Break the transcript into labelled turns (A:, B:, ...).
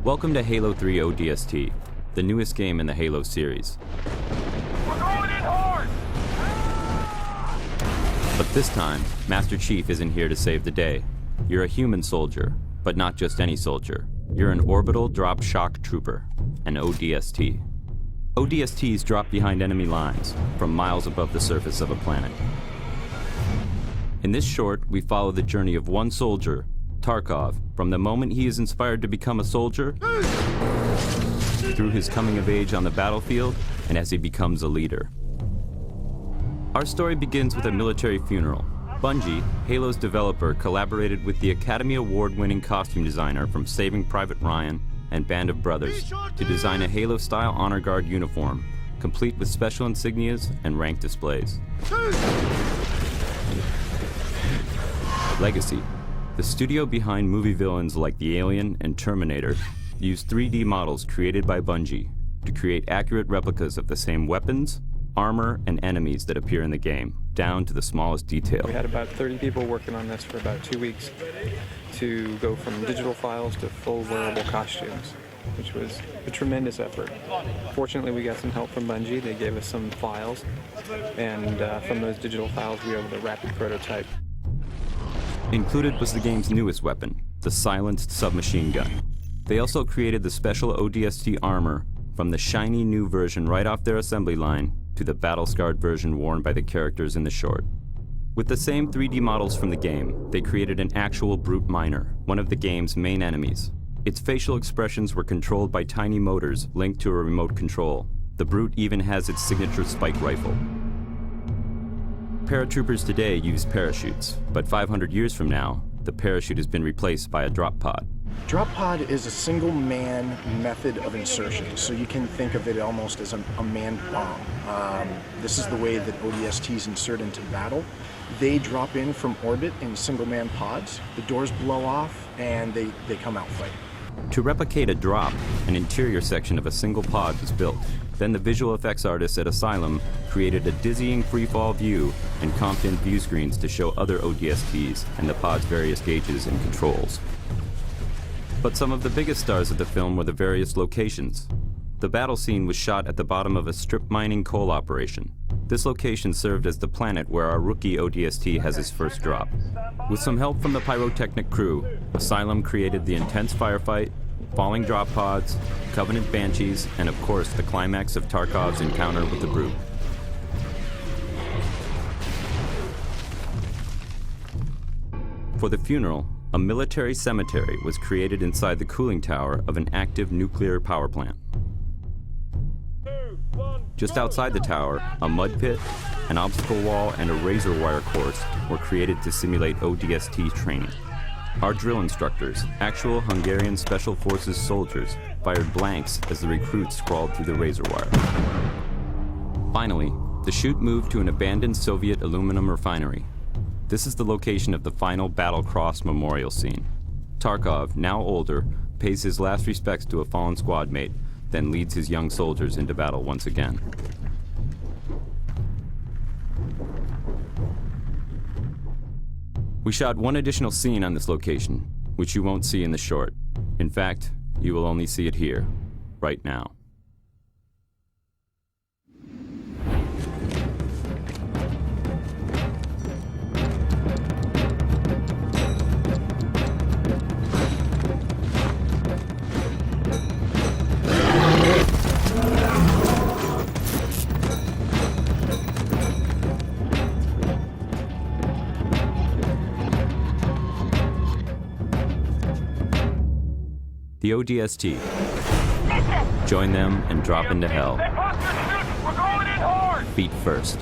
A: Welcome to Halo 3 ODST, the newest game in the Halo series.
B: We're going in hard!
A: But this time, Master Chief isn't here to save the day. You're a human soldier, but not just any soldier. You're an orbital drop shock trooper, an ODST. ODSTs drop behind enemy lines, from miles above the surface of a planet. In this short, we follow the journey of one soldier, Tarkov, from the moment he is inspired to become a soldier, through his coming of age on the battlefield, and as he becomes a leader. Our story begins with a military funeral. Bungie, Halo's developer, collaborated with the Academy Award-winning costume designer from Saving Private Ryan and Band of Brothers to design a Halo-style honor guard uniform, complete with special insignias and rank displays. Legacy. The studio behind movie villains like the Alien and Terminator used 3D models created by Bungie to create accurate replicas of the same weapons, armor, and enemies that appear in the game, down to the smallest detail.
C: We had about 30 people working on this for about 2 weeks to go from digital files to full wearable costumes, which was a tremendous effort. Fortunately, we got some help from Bungie. They gave us some files, and from those digital files, we were able to rapid prototype.
A: Included was the game's newest weapon, the silenced submachine gun. They also created the special ODST armor from the shiny new version right off their assembly line to the battle-scarred version worn by the characters in the short. With the same 3D models from the game, they created an actual brute miner, one of the game's main enemies. Its facial expressions were controlled by tiny motors linked to a remote control. The brute even has its signature spike rifle. Paratroopers today use parachutes, but 500 years from now, the parachute has been replaced by a drop pod.
D: Drop pod is a single-man method of insertion, so you can think of it almost as a manned bomb. This is the way that ODSTs insert into battle. They drop in from orbit in single-man pods, the doors blow off, and they come out fighting.
A: To replicate a drop, an interior section of a single pod was built. Then the visual effects artists at Asylum created a dizzying freefall view and comped in view screens to show other ODSTs and the pod's various gauges and controls. But some of the biggest stars of the film were the various locations. The battle scene was shot at the bottom of a strip mining coal operation. This location served as the planet where our rookie ODST has his first drop. With some help from the pyrotechnic crew, Asylum created the intense firefight, falling drop pods, Covenant Banshees, and of course the climax of Tarkov's encounter with the Brute. For the funeral, a military cemetery was created inside the cooling tower of an active nuclear power plant. Just outside the tower, a mud pit, an obstacle wall, and a razor wire course were created to simulate ODST training. Our drill instructors, actual Hungarian Special Forces soldiers, fired blanks as the recruits crawled through the razor wire. Finally, the shoot moved to an abandoned Soviet aluminum refinery. This is the location of the final Battle Cross memorial scene. Tarkov, now older, pays his last respects to a fallen squad mate, then leads his young soldiers into battle once again. We shot one additional scene on this location, which you won't see in the short. In fact, you will only see it here, right now. The ODST. Join them and drop into hell.
B: We're going in hard!
A: Feet first.